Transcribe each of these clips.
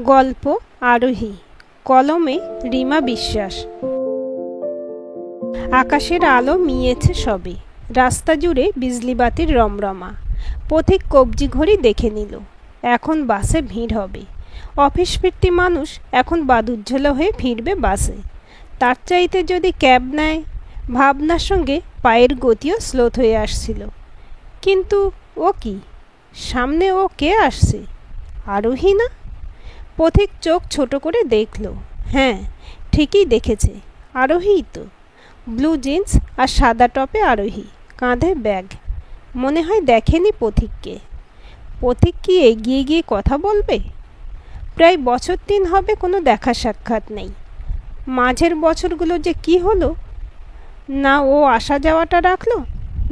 গল্প আরোহী, কলমে রিমা বিশ্বাস। আকাশের আলো মিয়েছে সবে, রাস্তা জুড়ে বিজলিবাতির রমরমা। পথিক কবজি ঘড়ি দেখে নিল, এখন বাসে ভিড় হবে। অফিস ফিরতি মানুষ এখন বাদুজ্জ্বলা হয়ে ফিরবে বাসে। তার চাইতে যদি ক্যাব নেয়, ভাবনার সঙ্গে পায়ের গতিও স্লোথ হয়ে আসছিল। কিন্তু ও কি, সামনে ও কে আসছে? আরোহী না? পথিক চোখ ছোট করে দেখল। হ্যাঁ, ঠিকই দেখেছে, আরোহীই তো। ব্লু জিন্স আর সাদা টপে আরোহী, কাঁধে ব্যাগ। মনে হয় দেখেনি পথিককে। পথিক কি এগিয়ে গিয়ে কথা বলবে? প্রায় বছর 3 হবে কোনো দেখা সাক্ষাৎ নেই। মাঝের বছরগুলো যে কি হলো, না ও আসা যাওয়াটা রাখলো,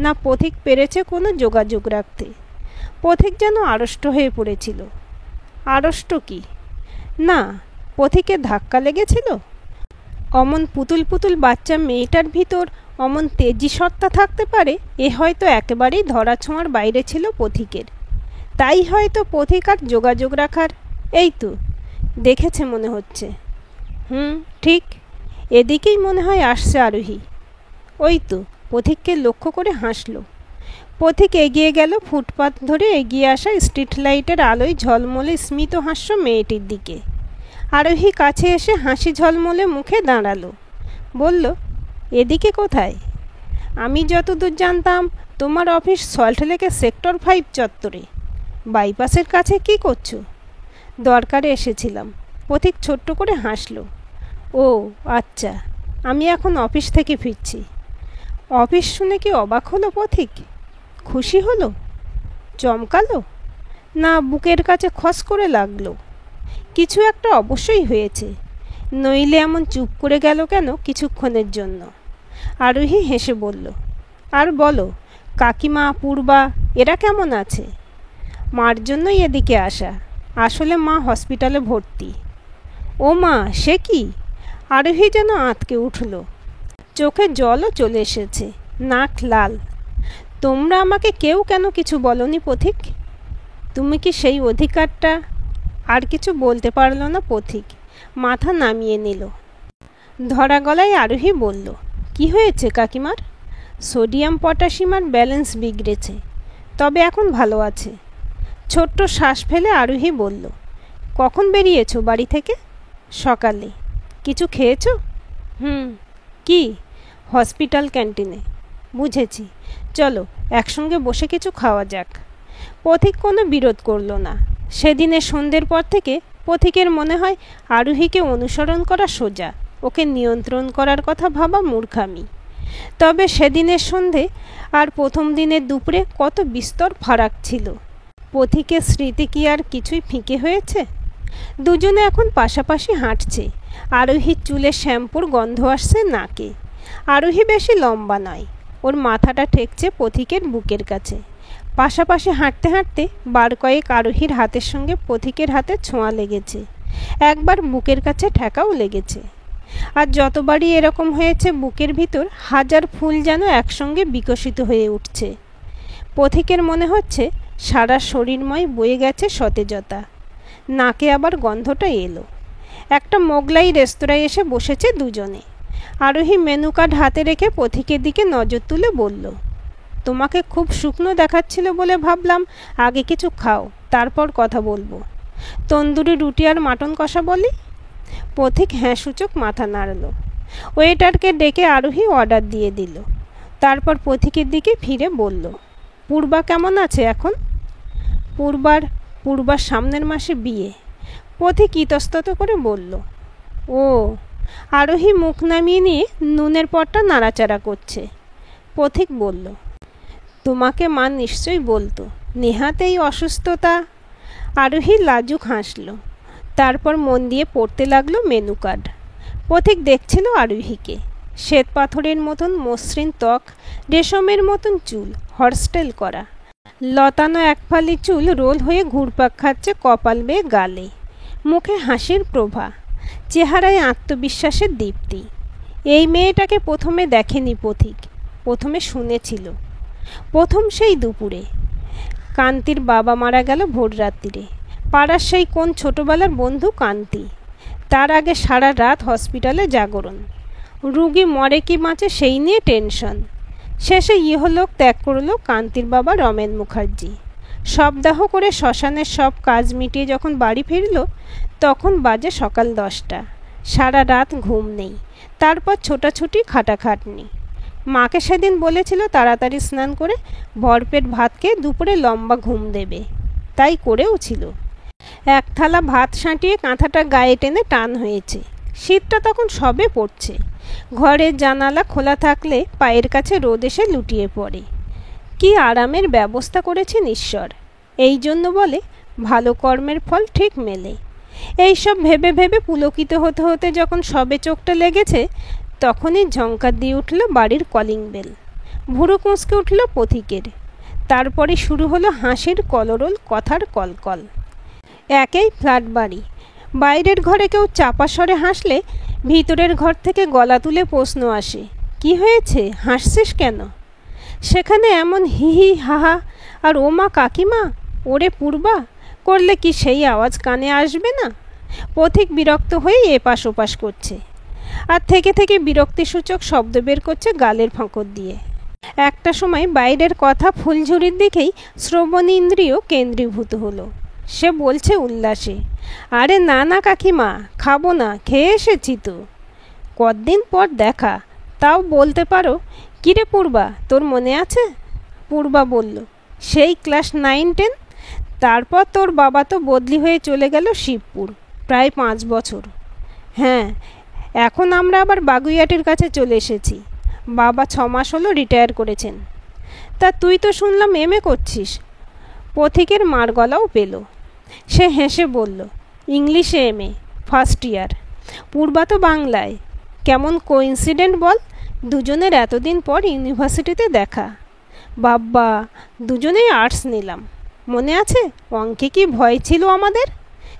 না পথিক পেরেছে কোনো যোগাযোগ রাখতে। পথিক যেন আড়ষ্ট হয়ে পড়েছিল। আড়ষ্ট কি না, পথিকের ধাক্কা লেগেছিল। অমন পুতুল পুতুল বাচ্চা মেয়েটার ভিতর অমন তেজি সত্তা থাকতে পারে, এ হয়তো একেবারেই ধরাছোঁয়ার বাইরে ছিল পথিকের। তাই হয়তো পথিক আর যোগাযোগ রাখার, এই তো দেখেছে মনে হচ্ছে। ঠিক এদিকেই মনে হয় আসছে আরোহী। ওই তো পথিককে লক্ষ্য করে হাসল। পথিক এগিয়ে গেল ফুটপাত ধরে এগিয়ে আসা স্ট্রিট লাইটের আলোয় ঝলমলে স্মিত হাস্য মেয়েটির দিকে। আরোহী কাছে এসে হাসি ঝলমলে মুখে দাঁড়ালো, বলল, এদিকে কোথায়? আমি যতদূর জানতাম তোমার অফিস সল্টলেকের সেক্টর 5 চত্বরে। বাইপাসের কাছে কি করছো? দরকারে এসেছিলাম। পথিক ছোট্ট করে হাসল। ও আচ্ছা, আমি এখন অফিস থেকে ফিরছি। অফিস শুনে কি অবাক হলো পথিক? খুশি হলো? চমকালো? না বুকের কাছে খস করে লাগলো? কিছু একটা অবশ্যই হয়েছে, নইলে এমন চুপ করে গেল কেন কিছুক্ষণের জন্য? আরোহী হেসে বলল, আর বলো, কাকিমা, পূর্বা এরা কেমন আছে? মার জন্যই এদিকে আসা। আসলে মা হসপিটালে ভর্তি। ও মা, সে কি? আরোহী যেন আঁতকে উঠল, চোখে জলও চলে এসেছে, নাক লাল। তোমরা আমাকে কেউ কেন কিছু বলনি পথিক? তুমি কি সেই অধিকারটা? আর কিছু বলতে পারল না পথিক, মাথা নামিয়ে নিল। ধরা গলায় আরোহী বলল, কি হয়েছে কাকিমার? সোডিয়াম পটাশিয়ামের ব্যালেন্স বিগড়েছে, তবে এখন ভালো আছে। ছোট্ট শ্বাস ফেলে আরোহী বলল, কখন বেরিয়েছো বাড়ি থেকে? সকালে। কিছু খেয়েছো? কি? হসপিটাল ক্যান্টিনে। বুঝেছি, চলো একসঙ্গে বসে কিছু খাওয়া যাক। পথিক কোনো বিরোধ করল না। সেদিনের সন্ধ্যের পর থেকে পথিকের মনে হয় আরোহীকে অনুসরণ করা সোজা, ওকে নিয়ন্ত্রণ করার কথা ভাবা মূর্খামি। তবে সেদিনের সন্ধে আর প্রথম দিনের দুপুরে কত বিস্তর ফারাক ছিল। পথিকের স্মৃতি কি আর কিছুই ফিকে হয়েছে? দুজনে এখন পাশাপাশি হাঁটছে। আরোহীর চুলে শ্যাম্পুর গন্ধ আসছে নাকে। আরোহী বেশি লম্বা নয়, ওর মাথাটা ঠেকছে পথিকের বুকের কাছে। পাশাপাশি হাঁটতে হাঁটতে বার কয়েক আরোহীর হাতের সঙ্গে পথিকের হাতে ছোঁয়া লেগেছে, একবার বুকের কাছে ঠেকাও লেগেছে। আর যতবারই এরকম হয়েছে, বুকের ভিতর হাজার ফুল যেন একসঙ্গে বিকশিত হয়ে উঠছে। পথিকের মনে হচ্ছে সারা শরীরময় বয়ে গেছে সতেজতা। নাকে আবার গন্ধটা এলো। একটা মোগলাই রেস্তোরাঁয় এসে বসেছে দুজনে। আরোহী মেনু কার্ড হাতে রেখে পথিকের দিকে নজর তুলে বলল, তোমাকে খুব শুকনো দেখাচ্ছিল বলে ভাবলাম আগে কিছু খাও, তারপর কথা বলবো। তন্দুরি রুটি আর মাটন কষা বলি? পথিক হ্যাঁ সূচক মাথা নাড়ল। ওয়েটারকে ডেকে আরোহী অর্ডার দিয়ে দিল। তারপর পথিকের দিকে ফিরে বলল, পূর্বা কেমন আছে এখন? পূর্বার সামনের মাসে বিয়ে। পথিক ইতস্তত করে বলল, ও। আরোহী মুখ নামিয়ে নিয়ে নুনের পটটা নাড়াচাড়া করছে। পথিক বলল, তোমাকে মা নিশ্চয়ই বলতো নেহাতেই অসুস্থতা। আরোহী লাজুক হাসল, তারপর মন দিয়ে পড়তে লাগলো মেনু কার্ড। পথিক দেখছিল আরোহীকে। শ্বেত পাথরের মতন মসৃণ ত্বক, রেশমের মতন চুল, হর্সটেল করা। লতানো একফালি চুল রোল হয়ে ঘুরপাক খাচ্ছে কপাল বেয়ে গালে। মুখে হাসির প্রভা, চেহারায় আত্মবিশ্বাসের দীপ্তি। এই মেয়েটাকে প্রথমে দেখেনি পথিক, প্রথমে শুনেছিল। প্রথম সেই দুপুরে। কান্তির বাবা মারা গেল ভোর রাত্রিরে। পাড়ার সেই কোন ছোটবেলার বন্ধু কান্তি। তার আগে সারা রাত হসপিটালে জাগরণ, রুগী মরে কি বাঁচে সেই নিয়ে টেনশন। শেষে ইহলোক ত্যাগ করল কান্তির বাবা রমেন মুখার্জি। শবদাহ করে শ্মশানের সব কাজ মিটিয়ে যখন বাড়ি ফিরল তখন বাজে সকাল 10টা। সারা রাত ঘুম নেই, তারপর ছোটাছুটি খাটাখাটনি। মাকে সেদিন বলেছিল তাড়াতাড়ি স্নান করে ভরপেট ভাত খেয়ে দুপুরে লম্বা ঘুম দেবে, তাই করেও ছিল। এক থালা ভাত সাঁটিয়ে কাঁথাটা গায়ে টেনে টান হয়েছে। শীতটা তখন সবে পড়ছে। ঘরের জানালা খোলা থাকলে পায়ের কাছে রোদ এসে লুটিয়ে পড়ে। কি আরামের ব্যবস্থা করেছেন ঈশ্বর। এই জন্য বলে ভালো কর্মের ফল ঠিক মেলে। এইসব ভেবে ভেবে পুলকিত হতে হতে যখন সবে চোখটা লেগেছে তখনই ঝংকার দিয়ে উঠল বাড়ির কলিং বেল। ভুরু কুঁচকে উঠল পথিকের। তারপরে শুরু হলো হাসির কলরোল, কথার কলকল। একেই ফ্ল্যাট বাড়ি। বাইরের ঘরে কেউ চাপা স্বরে হাসলে ভিতরের ঘর থেকে গলা তুলে প্রশ্ন আসে, কি হয়েছে, হাসছিস কেন? সেখানে এমন হিহি হাহা আর ওমা কাকিমা, ওরে পূর্বা করলে কি সেই আওয়াজ কানে আসবে না? পথিক বিরক্ত হয়ে এপাশ ওপাশ করছে, আর থেকে থেকে বিরক্তিসূচক শব্দ বের করছে গালের ফাঁকর দিয়ে। একটা সময় বাইরের কথা ফুলঝুরির দিকেই শ্রবণ ইন্দ্রিয় কেন্দ্রীভূত হলো। সে বলছে উল্লাসে, আরে না না কাকিমা, খাবো না, খেয়ে এসেছি তো। কদিন পর দেখা, তাও বলতে পারো। কিরে পূর্বা, তোর মনে আছে? পূর্বা বলল, সেই ক্লাস 9-10। তারপর তোর বাবা তো বদলি হয়ে চলে গেল শিবপুর, প্রায় 5 বছর। হ্যাঁ, এখন আমরা আবার বাগুইয়াটির কাছে চলে এসেছি। বাবা 6 মাস হলো রিটায়ার করেছেন। তা তুই তো শুনলাম এমএ করছিস। পথিকের মার গলাও পেল। সে হেসে বলল, ইংলিশে এমএ, ফার্স্ট ইয়ার। পূর্বা তো বাংলায়। কেমন কোইন্সিডেন্ট বল, দুজনের এতদিন পর ইউনিভার্সিটিতে দেখা। বাব্বা, দুজনেই আর্টস নিলাম। মনে আছে অঙ্কে কি ভয় ছিল আমাদের?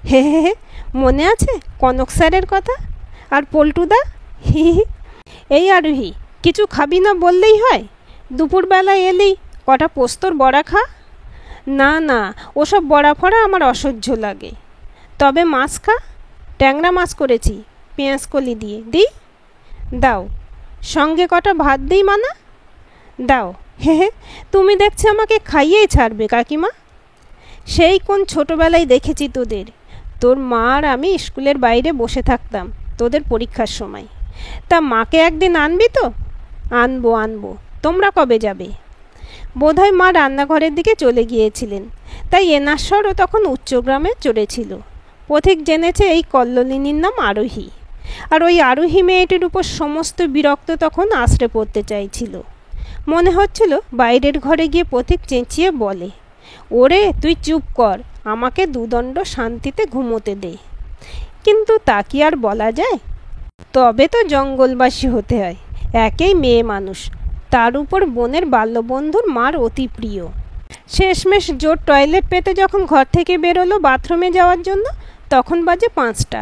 হে হে হে, মনে আছে কনক স্যারের কথা? আর পল্টুদা, হি হি। এই আরোহী, কিছু খাবি না বললেই হয়? দুপুরবেলা এলেই কটা পোস্তর বড়া খা। না না, ওসব বড়া ফড়া আমার অসহ্য লাগে। তবে মাছ খা, ট্যাংরা মাছ করেছি পেঁয়াজ কলি দিয়ে, দিই? দাও। সঙ্গে কটা ভাত দিই মানা? দাও। হে হে, তুমি দেখছি আমাকে খাইয়েই ছাড়বে কাকিমা। সেই কোন ছোটবেলায় দেখেছি তোদের। তোর মা আর আমি স্কুলের বাইরে বসে থাকতাম তোদের পরীক্ষার সময়। তা মাকে একদিন আনবি তো? আনবো আনবো। তোমরা কবে যাবে? বোধহয় মা রান্নাঘরের দিকে চলে গিয়েছিলেন, তাই এনাশ্বরও তখন উচ্চগ্রামে চড়েছিল। পথিক জেনেছে এই কল্লোলিনীর নাম আরোহী, আর ওই আরোহী মেয়েটির উপর সমস্ত বিরক্ত তখন আশ্রে পড়তে চাইছিল। মনে হচ্ছিল বাইরের ঘরে গিয়ে পথিক চেঁচিয়ে বলে, ওরে তুই চুপ কর, আমাকে দুদণ্ড শান্তিতে ঘুমোতে দে। কিন্তু তা কি আর বলা যায়? তবে তো জঙ্গলবাসী হতে হয়। একেই মেয়ে মানুষ, তার উপর বোনের বাল্যবন্ধুর মার অতি প্রিয়। শেষমেশ জোর টয়লেট পেতে যখন ঘর থেকে বেরোলো বাথরুমে যাওয়ার জন্য তখন বাজে 5টা।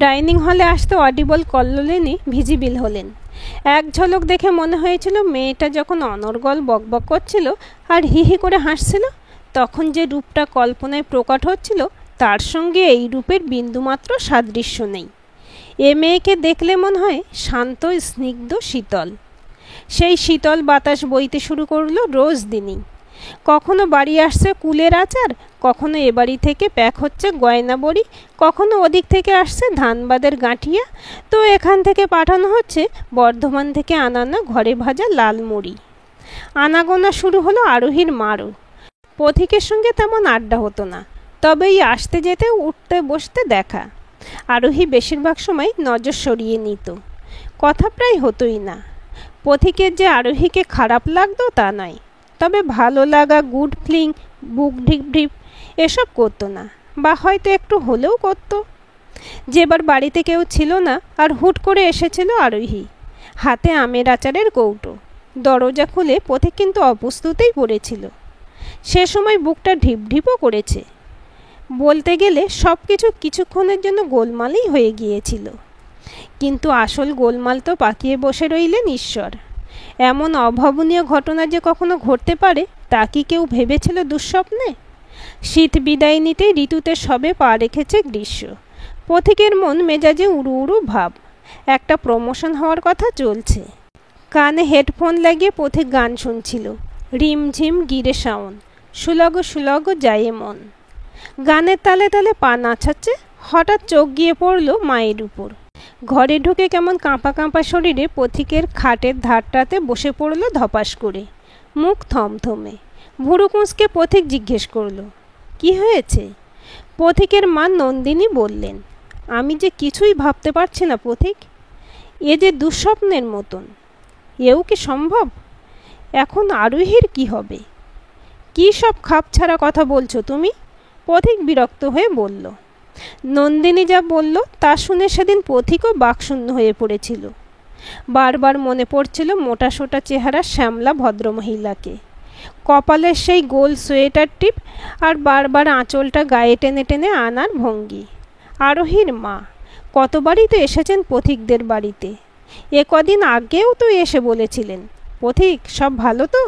ডাইনিং হলে আসতে অডিবল কল্লোলিনী ভিজিবিল হলেন। এক ঝলক দেখে মনে হয়েছিল মেয়েটা যখন অনর্গল বকবক করছিল আর হিহি করে হাসছিল তখন যে রূপটা কল্পনায় প্রকট হচ্ছিল তার সঙ্গে এই রূপের বিন্দুমাত্র সাদৃশ্য নেই। এ মেয়েকে দেখলে মনে হয় শান্ত, স্নিগ্ধ, শীতল। সেই শীতল বাতাস বইতে শুরু করলো রোজ দিনই। কখনো বাড়ি আসছে কুলের আচার, কখনো এ বাড়ি থেকে প্যাক হচ্ছে গয়না বড়ি, কখনো ওদিক থেকে আসছে ধানবাদের গাঁঠিয়া, তো এখান থেকে পাঠানো হচ্ছে বর্ধমান থেকে আনানো ঘরে ভাজা লাল মুড়ি। আনাগোনা শুরু হলো আরোহীর মারও। পথিকের সঙ্গে তেমন আড্ডা হতো না, তবে এই আসতে যেতে উঠতে বসতে দেখা। আরোহী বেশিরভাগ সময় নজর সরিয়ে নিত, কথা প্রায় হতোই না। পথিকের যে আরোহীকে খারাপ লাগতো তা নয়, তবে ভালো লাগা, গুড ফিলিং, বুক ঢিপ ঢিপ এসব করতো না, বা হয়তো একটু হলেও করতো। যেবার বাড়িতে কেউ ছিল না আর হুট করে এসেছিল আরোহী, হাতে আমের আচারের কৌটো। দরজা খুলে পথিক কিন্তু অপ্রস্তুতেই পড়েছিল। সে সময় বুকটা ঢিপ ঢিপও করেছে। বলতে গেলে সব কিছু কিছুক্ষণের জন্য গোলমালই হয়ে গিয়েছিল, কিন্তু আসল গোলমাল তো পাকিয়ে বসে রইলেন ঈশ্বর। এমন অভাবনীয় ঘটনা যে কখনো ঘটতে পারে তা কি কেউ ভেবেছিল দুঃস্বপ্নে? শীত বিদায় নিতে ঋতুতে সবে পা রেখেছে গ্রীষ্ম। পথিকের মন মেজাজে উড়ু উড়ু ভাব। একটা প্রমোশন হওয়ার কথা চলছে। কানে হেডফোন লাগিয়ে পথিক গান শুনছিল। রিমঝিম গিরে শাওন, সুলগ সুলগ যায় মন। গানের তালে তালে পা নাচাচ্ছে। হঠাৎ চোখ গিয়ে পড়ল মায়ের উপর। ঘরে ঢুকে কেমন কাঁপা কাঁপা শরীরে পথিকের খাটের ধারটাতে বসে পড়ল ধপাস করে। মুখ থমথমে। ভুরু কুঁচকে পথিক জিজ্ঞেস করল, কি হয়েছে? পথিকের মা নন্দিনী বললেন, আমি যে কিছুই ভাবতে পারছি না পথিক। এ যে দুঃস্বপ্নের মতন। এও কি সম্ভব? এখন আরোহীর কি হবে? কি সব খাপছাড়া কথা বলছো তুমি? পথিক বিরক্ত হয়ে বলল। নন্দিনী যা বলল তা শুনে সেদিন পথিকও বাকশূন্য হয়ে পড়েছিল। বারবার মনে পড়ছিল মোটাসোটা চেহারা শ্যামলা ভদ্রমহিলাকে, কপালের সেই গোল সোয়েটার টিপ, আর বারবার আঁচলটা গায়ে টেনে টেনে আনার ভঙ্গি। আরোহীর মা কতবারই তো এসেছেন পথিকদের বাড়িতে। এ কদিন আগেও তো এসে বলেছিলেন, পথিক সব ভালো তো?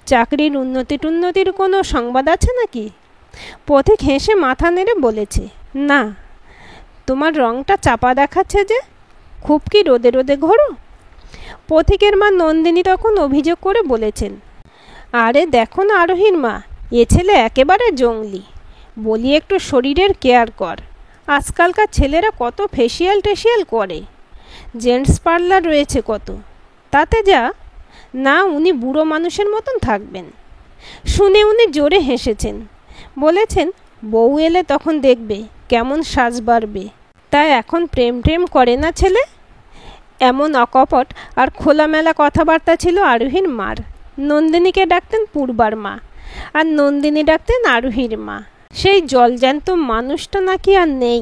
চাকরির উন্নতির কোনো সংবাদ আছে নাকি? পথিক হেসে মাথা নেড়ে বলেছে, না। তোমার রংটা চাপা দেখাচ্ছে যে, খুব কি রোদে রোদে ঘোরো? পথিকের মা নন্দিনী তখন অভিযোগ করে বলেছেন, আরে দেখো না আরোহীর মা, এ ছেলে একেবারে জংলি। বলি একটু শরীরের কেয়ার কর। আজকালকার ছেলেরা কত ফেসিয়াল টেসিয়াল করে। জেন্টস পার্লার রয়েছে কত, তাতে যা। না, উনি বুড়ো মানুষের মতন থাকবেন। শুনে উনি জোরে হেসেছেন। বলেছেন, বউ এলে তখন দেখবে কেমন সাজ বাড়বে। তাই এখন প্রেম করে না ছেলে? এমন অকপট আর খোলামেলা কথাবার্তা ছিল আরোহীর মার। নন্দিনীকে ডাকতেন পূর্বার মা, আর নন্দিনী ডাকতেন আরোহীর মা। সেই জলজ্যান্ত মানুষটা নাকি আর নেই।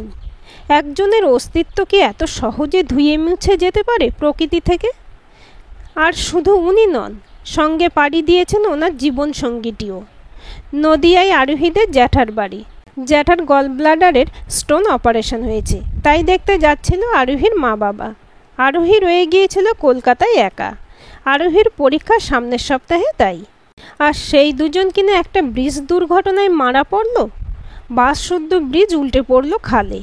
একজনের অস্তিত্ব কি এত সহজে ধুয়ে মুছে যেতে পারে প্রকৃতি থেকে? আর শুধু উনি নন, সঙ্গে পাড়ি দিয়েছেন ওনার জীবন সঙ্গীটিও। নদিয়ায় আরোহীদের জ্যাঠার বাড়ি। জ্যাঠার গল ব্লাডারের স্টোন অপারেশন হয়েছে, তাই দেখতে যাচ্ছিল আরোহীর মা বাবা। আরোহী রয়ে গিয়েছিল কলকাতায় একা। আরোহীর পরীক্ষা সামনের সপ্তাহে, তাই। আর সেই দুজন কিনা একটা ব্রিজ দুর্ঘটনায় মারা পড়ল। বাস শুদ্ধ ব্রিজ উল্টে পড়ল খালে।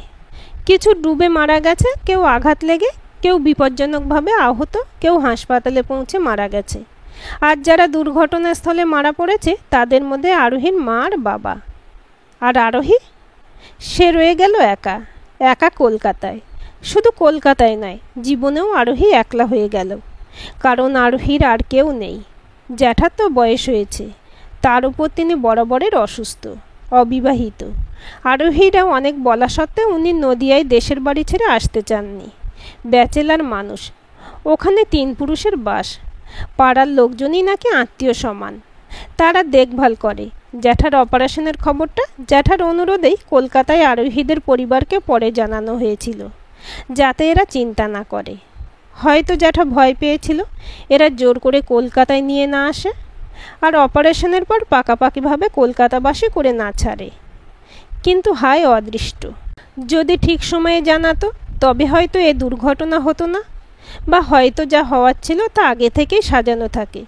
কিছু ডুবে মারা গেছে, কেউ আঘাত লেগে, কেউ বিপজ্জনকভাবে আহত, কেউ হাসপাতালে পৌঁছে মারা গেছে। আর যারা দুর্ঘটনাস্থলে মারা পড়েছে তাদের মধ্যে আরোহীর মা আর বাবা। আর আরোহী, সে রয়ে গেল একা একা কলকাতায়। শুধু কলকাতায় নয়, জীবনেও আরোহী একলা হয়ে গেল। কারণ আরোহীর আর কেউ নেই। জ্যাঠার তো বয়স হয়েছে, তার উপর তিনি বরাবরের অসুস্থ, অবিবাহিত। আরোহীরা অনেক বলা সত্ত্বেও উনি নদিয়ায় দেশের বাড়ি ছেড়ে আসতে চাননি। ব্যাচেলার মানুষ, ওখানে 3 পুরুষের বাস। পাড়ার লোকজনই নাকি আত্মীয় সমান, তারা দেখভাল করে। জ্যাঠার অপারেশনের খবরটা জ্যাঠার অনুরোধেই কলকাতায় আরোহীদের পরিবারকে পরে জানানো হয়েছিল, যাতে এরা চিন্তা না করে। হয়তো জ্যাঠা ভয় পেয়েছিল এরা জোর করে কলকাতায় নিয়ে না আসে, আর অপারেশনের পর পাকাপাকিভাবে কলকাতাবাসী করে না ছাড়ে। কিন্তু হায় অদৃষ্ট, যদি ঠিক সময়ে জানাতো তবে হয়তো এ দুর্ঘটনা হতো না, বা হয়তো যা হওয়ার ছিল তা আগে থেকেই সাজানো থাকে।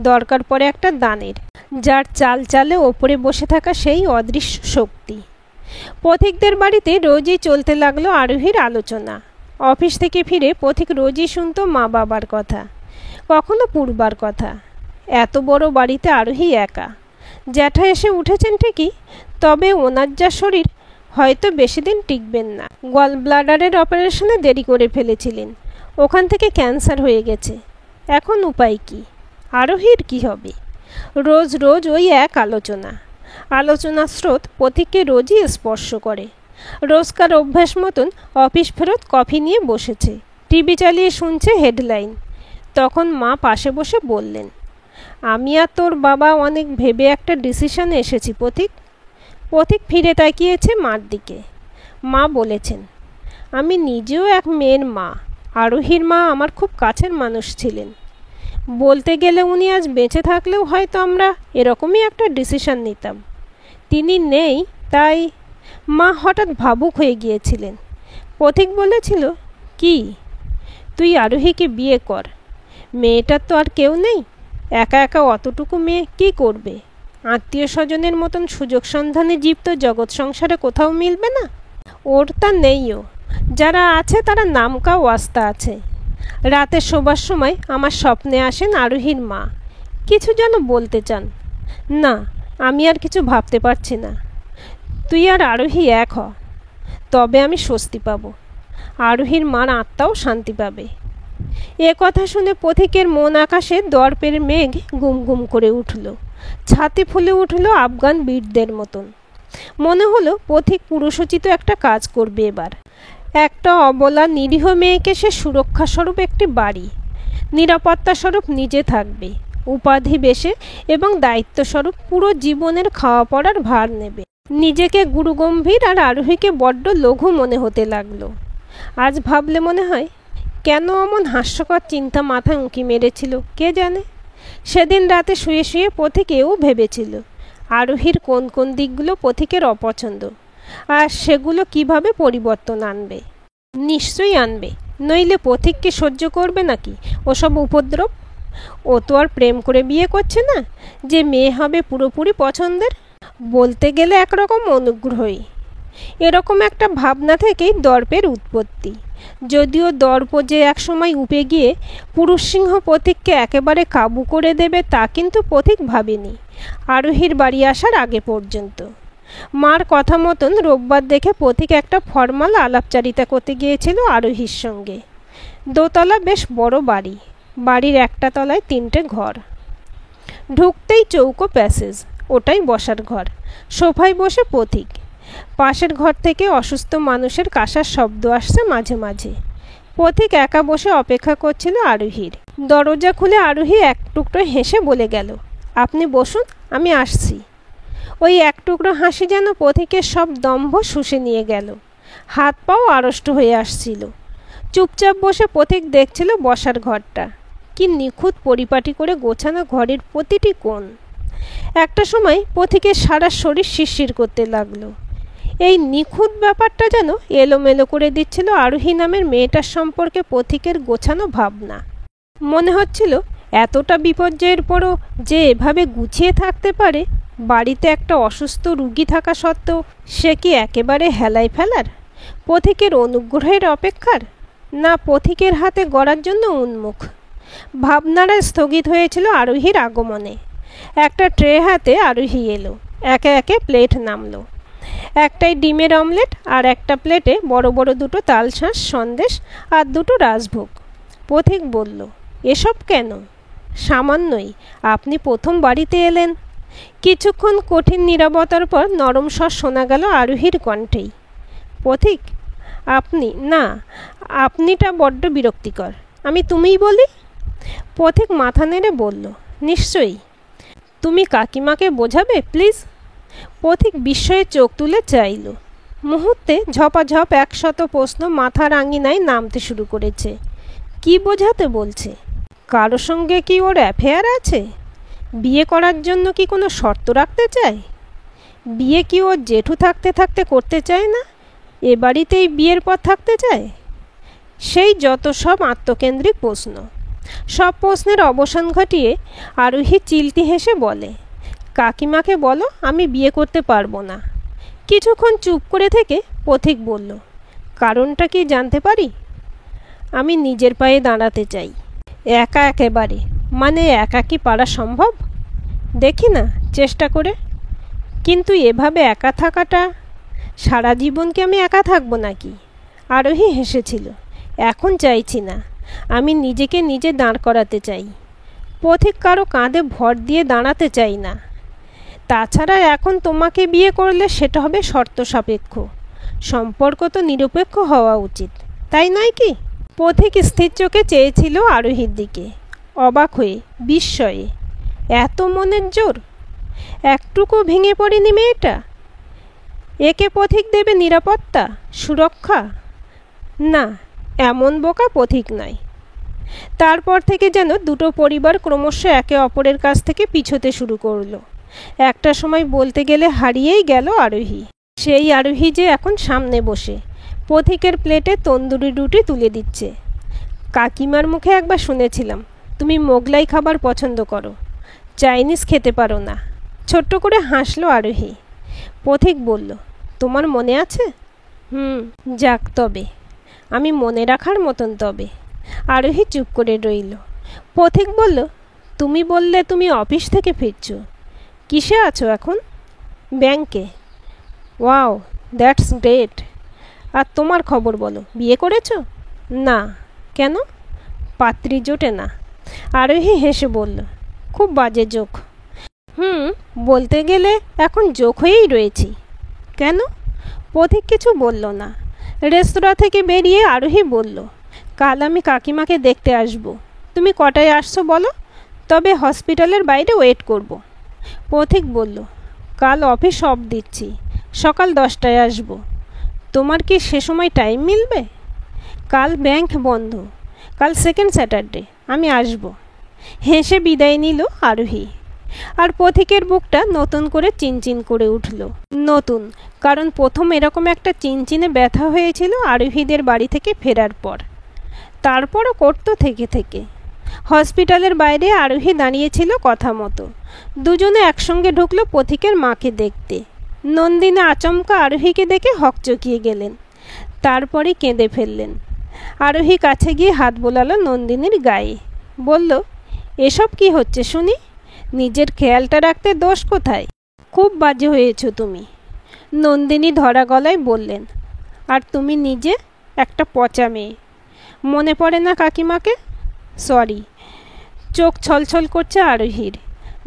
দরকার পড়ে একটা দানের, যার চাল চালে ওপরে বসে থাকা সেই অদৃশ্য শক্তি। পথিকদের বাড়িতে রোজই চলতে লাগলো আরোহীর আলোচনা। অফিস থেকে ফিরে পথিক রোজই শুনতো মা বাবার কথা, কখনো পূর্বার কথা। এত বড় বাড়িতে আরোহী একা। জ্যাঠা এসে উঠেছেন ঠিকই, তবে ওনার যা শরীর, হয়তো বেশি দিন টিকবেন না। গল ব্লাডারের অপারেশনে দেরি করে ফেলেছিলেন, ওখান থেকে ক্যান্সার হয়ে গেছে। এখন উপায় কি? আরোহীর কি হবে? রোজ রোজ ওই এক আলোচনার স্রোত পথিককে রোজই স্পর্শ করে। রোজকার অভ্যাস মতন অফিস ফেরত কফি নিয়ে বসেছে, টিভি চালিয়ে শুনছে হেডলাইন। তখন মা পাশে বসে বললেন, আমি আর তোর বাবা অনেক ভেবে একটা ডিসিশনে এসেছি পথিক। পথিক ফিরে তাকিয়েছে মার দিকে। মা বলেছেন, আমি নিজেও এক মেয়ের মা। আরোহীর মা আমার খুব কাছের মানুষ ছিলেন। বলতে গেলে উনি আজ বেঁচে থাকলেও হয়তো আমরা এরকমই একটা ডিসিশন নিতাম। তিনি নেই, তাই। মা হঠাৎ ভাবুক হয়ে গিয়েছিলেন। পথিক বলেছিল, কি, তুই আরোহীকে বিয়ে কর। মেয়েটার তো আর কেউ নেই, একা একা অতটুকু মেয়ে কি করবে? আত্মীয় স্বজনের মতন সুযোগ সন্ধানে জীব তো জগৎ সংসারে কোথাও মিলবে না। ওর তা নেইও, যারা আছে তারা নামকা ওয়াস্তা আছে। রাতে শোবার সময় আমার স্বপ্নে আসেন আরোহীর মা, কিছু যেন বলতে চান। না, আমি আর কিছু ভাবতে পারছি না। তুই আর আরোহী এক হ, তবে আমি স্বস্তি পাব, আরোহীর মার আত্মাও শান্তি পাবে। এ কথা শুনে পথিকের মন আকাশে দর্পের মেঘ গুম গুম করে উঠল, ছাতি ফুলে উঠল আফগান বীরদের মতন। মনে হলো পথিক পুরুষোচিত একটা কাজ করবে এবার। একটা অবলা নিরীহ মেয়েকে সে সুরক্ষাস্বরূপ একটি বাড়ি, নিরাপত্তাস্বরূপ নিজে থাকবে, উপাধি বেশে এবং দায়িত্বস্বরূপ পুরো জীবনের খাওয়া পড়ার ভার নেবে। নিজেকে গুরুগম্ভীর আর আরোহীকে বড্ড লঘু মনে হতে লাগলো। আজ ভাবলে মনে হয় কেন অমন হাস্যকর চিন্তা মাথায় উঁকি মেরেছিল কে জানে। সেদিন রাতে শুয়ে শুয়ে পথিক এও ভেবেছিল আরোহীর কোন কোন দিকগুলো পথিকের অপছন্দ, আর সেগুলো কিভাবে পরিবর্তন আনবে। নিশ্চয়ই আনবে, নইলে পথিককে সহ্য করবে নাকি ওসব উপদ্রব। ও তো আর প্রেম করে বিয়ে করছে না যে মেয়ে হবে পুরোপুরি পছন্দের। বলতে গেলে একরকম অনুগ্রহই। এরকম একটা ভাবনা থেকেই দর্পের উৎপত্তি। যদিও দর্প যে একসময় উপে গিয়ে পুরুষ সিংহ পথিককে একেবারে কাবু করে দেবে তা কিন্তু পথিক ভাবেনি আরোহীর বাড়ি আসার আগে পর্যন্ত। মার কথা মতন রোববার দেখে পথিক একটা ফরমাল আলাপচারিতা করতে গিয়েছিল আরোহীর সঙ্গে। দোতলা বেশ বড় বাড়ি, বাড়ির একটা তলায় 3টে ঘর। ঢুকতেই চৌকো প্যাসেজ, ওটাই বসার ঘর। সোফায় বসে পথিক। পাশের ঘর থেকে অসুস্থ মানুষের কাশার শব্দ আসছে মাঝে মাঝে। পথিক একা বসে অপেক্ষা করছিল আরোহীর। দরজা খুলে আরোহী এক টুকরো হেসে বলে গেল, আপনি বসুন, আমি আসছি। ওই এক টুকরো হাসি যেন পথিকের সব দম্ভ শুষে নিয়ে গেল। হাত পাও আড়ষ্ট হয়ে আসছিল। চুপচাপ বসে পথিক দেখছিল বসার ঘরটা। কি নিখুঁত পরিপাটি করে গোছানো ঘরের প্রতিটি কোণ। একটা সময় পথিকের সারা শরীর শিরশির করতে লাগলো। এই নিখুঁত ব্যাপারটা যেন এলোমেলো করে দিচ্ছিল আরোহী নামের মেয়েটার সম্পর্কে পথিকের গোছানো ভাবনা। মনে হচ্ছিল এতটা বিপর্যয়ের পরও যে এভাবে গুছিয়ে থাকতে পারে, বাড়িতে একটা অসুস্থ রুগী থাকা সত্ত্বেও সে কি একেবারে হেলায় ফেলার, পথিকের অনুগ্রহের অপেক্ষার, না পথিকের হাতে গড়ার জন্য উন্মুখ। ভাবনারা স্থগিত হয়েছিল আরোহীর আগমনে। একটা ট্রে হাতে আরোহী এলো, একে একে প্লেট নামলো। একটাই ডিমের অমলেট আর একটা প্লেটে বড় বড় 2টো তালশাঁস সন্দেশ আর 2টো রাজভোগ। পথিক বলল, এসব কেন? সামান্যই, আপনি প্রথম বাড়িতে এলেন। কিছুক্ষণ কঠিন নীরবতার পর নরম স্বর শোনা গেল আরোহীর কণ্ঠেই। পথিক, আপনি না, আপনিটা বড্ড বিরক্তিকর, আমি তুমিই বলি। পথিক মাথা নেড়ে বলল, নিশ্চয়ই। তুমি কাকিমাকে বোঝাবে প্লিজ। পথিক বিস্ময়ে চোখ তুলে চাইল। মুহূর্তে ঝপাঝপ 100 প্রশ্ন মাথার আঙিনায় নামতে শুরু করেছে। কি বোঝাতে বলছে? কারো সঙ্গে কি ওর অ্যাফেয়ার আছে? বিয়ে করার জন্য কি কোনো শর্ত রাখতে চায়? বিয়ে কি ওর জেঠু থাকতে থাকতে করতে চায় না, এ বাড়িতেই বিয়ের পর থাকতে চায়? সেই যত সব আত্মকেন্দ্রিক প্রশ্ন। সব প্রশ্নের অবসান ঘটিয়ে আরোহী চিলতি হেসে বলে, কাকিমাকে বলো আমি বিয়ে করতে পারবো না। কিছুক্ষণ চুপ করে থেকে পথিক বলল, কারণটা কি জানতে পারি? আমি নিজের পায়ে দাঁড়াতে চাই, একা একেবারে। মানে একা কি পারা সম্ভব? দেখি না চেষ্টা করে। কিন্তু এভাবে একা থাকাটা, সারা জীবন কি আমি একা থাকবো নাকি? আরোহী হেসেছিল। এখন চাইছি না, আমি নিজেকে নিজে দাঁড় করাতে চাই। পথিক কারো কাঁধে ভর দিয়ে দাঁড়াতে চাই না। তাছাড়া এখন তোমাকে বিয়ে করলে সেটা হবে শর্ত সাপেক্ষ। সম্পর্ক তো নিরপেক্ষ হওয়া উচিত, তাই নয় কি? পথিক স্থির চোখে চেয়েছিল আরোহীর দিকে, অবাক হয়ে, বিস্ময়ে। এত মনের জোর! একটুকু ভেঙে পড়েনি মেয়েটা। একে পথিক দেবে নিরাপত্তা, সুরক্ষা? না, এমন বোকা পথিক নয়। তারপর থেকে যেন 2টো পরিবার ক্রমশ একে অপরের কাছ থেকে পিছোতে শুরু করলো। একটা সময় বলতে গেলে হারিয়েই গেল আরোহী। সেই আরোহী যে এখন সামনে বসে পথিকের প্লেটে তন্দুরি রুটি তুলে দিচ্ছে। কাকিমার মুখে একবার শুনেছিলাম তুমি মোগলাই খাবার পছন্দ করো, চাইনিজ খেতে পারো না। ছোট্ট করে হাসলো আরোহী। পথিক বলল, তোমার মনে আছে? যাক তবে, আমি মনে রাখার মতন তবে। আরোহী চুপ করে রইল। পথিক বলল, তুমি বললে তুমি অফিস থেকে ফিরছো, কিসে আছো এখন? ব্যাংকে। Wow, that's great. আর তোমার খবর বলো, বিয়ে করেছো? না। কেন? পাত্রী জোটে না। আরোহী হেসে বলল, খুব বাজে জোক। বলতে গেলে এখন জোক হয়েই রয়েছি। কেন? পথিক কিছু বলল না। রেস্তোরাঁ থেকে বেরিয়ে আরোহী বলল, কাল আমি কাকিমাকে দেখতে আসব। তুমি কটায় আসছো বলো, তবে হসপিটালের বাইরে ওয়েট করব। পথিক বলল, কাল অফিস অফ দিচ্ছি, সকাল 10টায় আসব। তোমার কি সে সময় টাইম মিলবে? কাল ব্যাংক বন্ধ, কাল সেকেন্ড স্যাটারডে, আমি আসব। হেসে বিদায় নিল আরোহী। আর পথিকের বুকটা নতুন করে চিনচিন করে উঠল। নতুন, কারণ প্রথম এরকম একটা চিনচিনে ব্যথা হয়েছিল আরোহীদের বাড়ি থেকে ফেরার পর। তারপরও করতো থেকে থেকে। হসপিটালের বাইরে আরোহী দাঁড়িয়েছিল কথা মতো। দুজনে একসঙ্গে ঢুকলো পথিকের মাকে দেখতে। নন্দিনী আচমকা আরোহীকে দেখে হকচকিয়ে গেলেন, তারপরে কেঁদে ফেললেন। আরোহী কাছে গিয়ে হাত বোলালো নন্দিনীর গায়ে, বলল, এসব কি হচ্ছে শুনি? নিজের খেয়ালটা রাখতে দোষ কোথায়? খুব বাজে হয়েছ তুমি। নন্দিনী ধরা গলায় বললেন, আর তুমি নিজে একটা পচা মেয়ে। মনে পড়ে না কাকিমাকে? সরি। চোখ ছলছল করছে আরোহীর।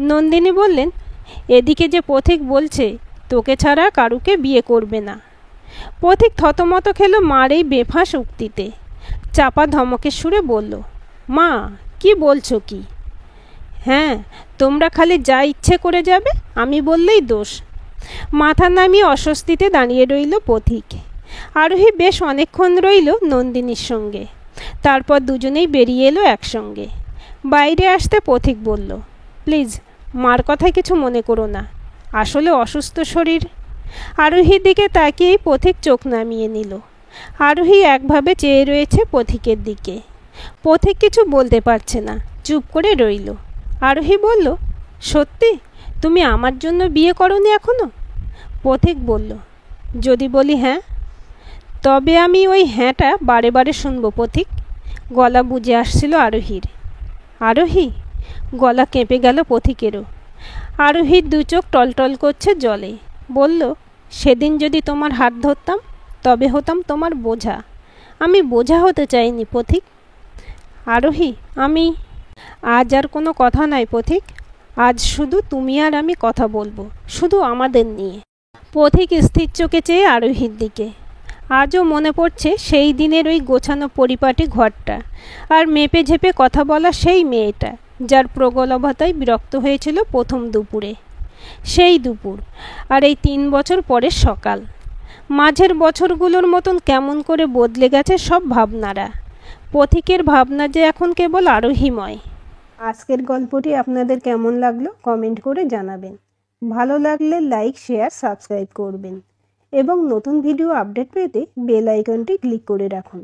নন্দিনী বললেন, এদিকে যে পথিক বলছে তোকে ছাড়া কারুকে বিয়ে করবে না। পথিক থতমত খেলো মার এই বেফাঁস উক্তিতে। চাপা ধমকের সুরে বলল, মা কি বলছো কি? হ্যাঁ, তোমরা খালি যা ইচ্ছে করে যাবে, আমি বললেই দোষ। মাথা নামিয়ে অস্বস্তিতে দাঁড়িয়ে রইল পথিক। আরোহী বেশ অনেকক্ষণ রইল নন্দিনীর সঙ্গে। তারপর দুজনেই বেরিয়ে এলো একসঙ্গে। বাইরে আসতে পথিক বলল, প্লিজ মার কথায় কিছু মনে করো না, আসলে অসুস্থ শরীর। আরোহীর দিকে তাকিয়েই পথিক চোখ নামিয়ে নিল। আরোহী একভাবে চেয়ে রয়েছে পথিকের দিকে। পথিক কিছু বলতে পারছে না, চুপ করে রইল। আরোহী বলল, সত্যি তুমি আমার জন্য বিয়ে করোনি এখনো? পথিক বলল, যদি বলি হ্যাঁ, তবে আমি ওই হ্যাঁটা বারে বারে শুনবো পথিক। গলা বুঝে আসছিল আরোহীর। আরোহী? গলা কেঁপে গেল পথিকেরও। আরোহীর দু চোখ টলটল করছে জলে। বলল, সেদিন যদি তোমার হাত ধরতাম তবে হতাম তোমার বোঝা। আমি বোঝা হতে চাইনি পথিক। আরোহী, আমি আজ আর কোনো কথা নাই পথিক। আজ শুধু তুমি আর আমি কথা বলবো, শুধু আমাদের নিয়ে। পথিক স্থির চোখে চেয়ে আরোহীর দিকে। আজও মনে পড়ছে সেই দিনের ওই গোছানো পরিপাটি ঘরটা, আর মেপে ঝেপে কথা বলা সেই মেয়েটা, যার প্রগলভতায় বিরক্ত হয়েছিল প্রথম দুপুরে। সেই দুপুর, আর এই 3 বছর পরের সকাল। মাঝের বছরগুলোর মতন কেমন করে বদলে গেছে সব ভাবনারা। পথিকের ভাবনা যে এখন কেবল আরোহীময়। আজকের গল্পটি আপনাদের কেমন লাগলো কমেন্ট করে জানাবেন। ভালো লাগলে লাইক, শেয়ার, সাবস্ক্রাইব করবেন এবং নতুন ভিডিও আপডেট পেতে বেল আইকনটি ক্লিক করে রাখুন।